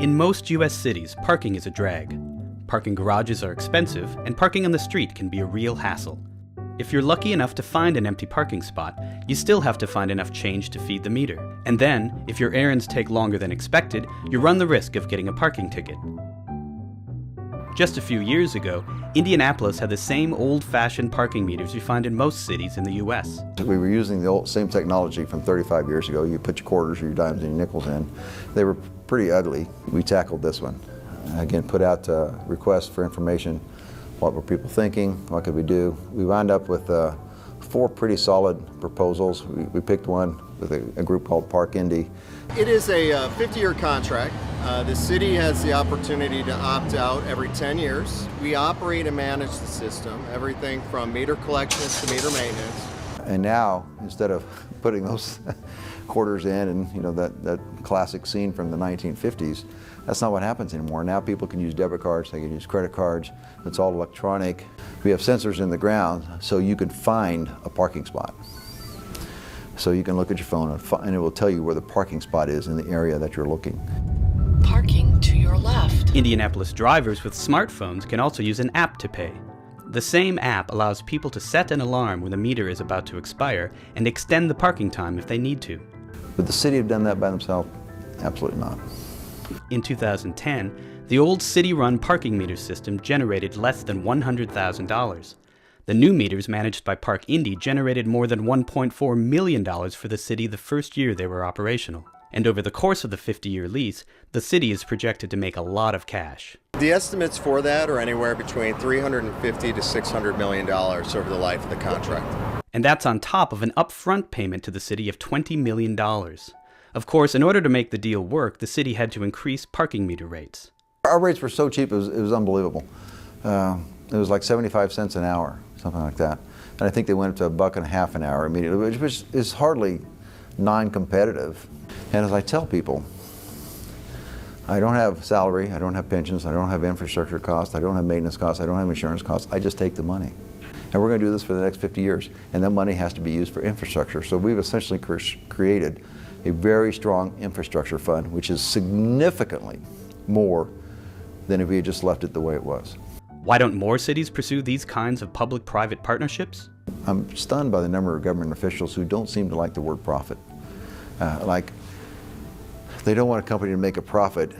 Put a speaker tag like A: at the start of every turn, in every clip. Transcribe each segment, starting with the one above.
A: In most U.S. cities, parking is a drag. Parking garages are expensive, and parking on the street can be a real hassle. If you're lucky enough to find an empty parking spot, you still have to find enough change to feed the meter. And then, if your errands take longer than expected, you run the risk of getting a parking ticket. Just a few years ago, Indianapolis had the same old-fashioned parking meters you find in most cities in the U.S.
B: We were using the same technology from 35 years ago. You put your quarters or your dimes and your nickels in. They were pretty ugly. We tackled this one. Again, put out requests for information. What were people thinking? What could we do? We wound up with 4 pretty solid proposals. We picked one with a group called Park Indy.
C: It is a 50-year contract. The city has the opportunity to opt out every 10 years. We operate and manage the system, everything from meter collections to meter maintenance.
B: And now, instead of putting those quarters in and that classic scene from the 1950s, that's not what happens anymore. Now people can use debit cards, they can use credit cards, it's all electronic. We have sensors in the ground so you can find a parking spot. So you can look at your phone and it will tell you where the parking spot is in the area that you're looking.
D: Parking to your left.
A: Indianapolis drivers with smartphones can also use an app to pay. The same app allows people to set an alarm when the meter is about to expire and extend the parking time if they need to.
B: Would the city have done that by themselves? Absolutely not.
A: In 2010, the old city-run parking meter system generated less than $100,000. The new meters managed by Park Indy generated more than $1.4 million for the city the first year they were operational. And over the course of the 50-year lease, the city is projected to make a lot of cash.
C: The estimates for that are anywhere between $350 to $600 million over the life of the contract.
A: And that's on top of an upfront payment to the city of $20 million. Of course, in order to make the deal work, the city had to increase parking meter rates.
B: Our rates were so cheap, it was unbelievable. It was like 75 cents an hour, something like that. And I think they went up to $1.50 an hour immediately, which is hardly non-competitive. And as I tell people, I don't have salary, I don't have pensions, I don't have infrastructure costs, I don't have maintenance costs, I don't have insurance costs, I just take the money. And we're going to do this for the next 50 years, and that money has to be used for infrastructure. So we've essentially created a very strong infrastructure fund, which is significantly more than if we had just left it the way it was.
A: Why don't more cities pursue these kinds of public-private partnerships?
B: I'm stunned by the number of government officials who don't seem to like the word profit. Like, they don't want a company to make a profit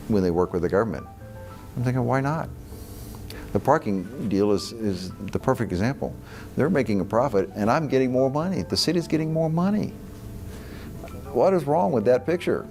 B: when they work with the government. I'm thinking, why not? The parking deal is the perfect example. They're making a profit, and I'm getting more money. The city's getting more money. What is wrong with that picture?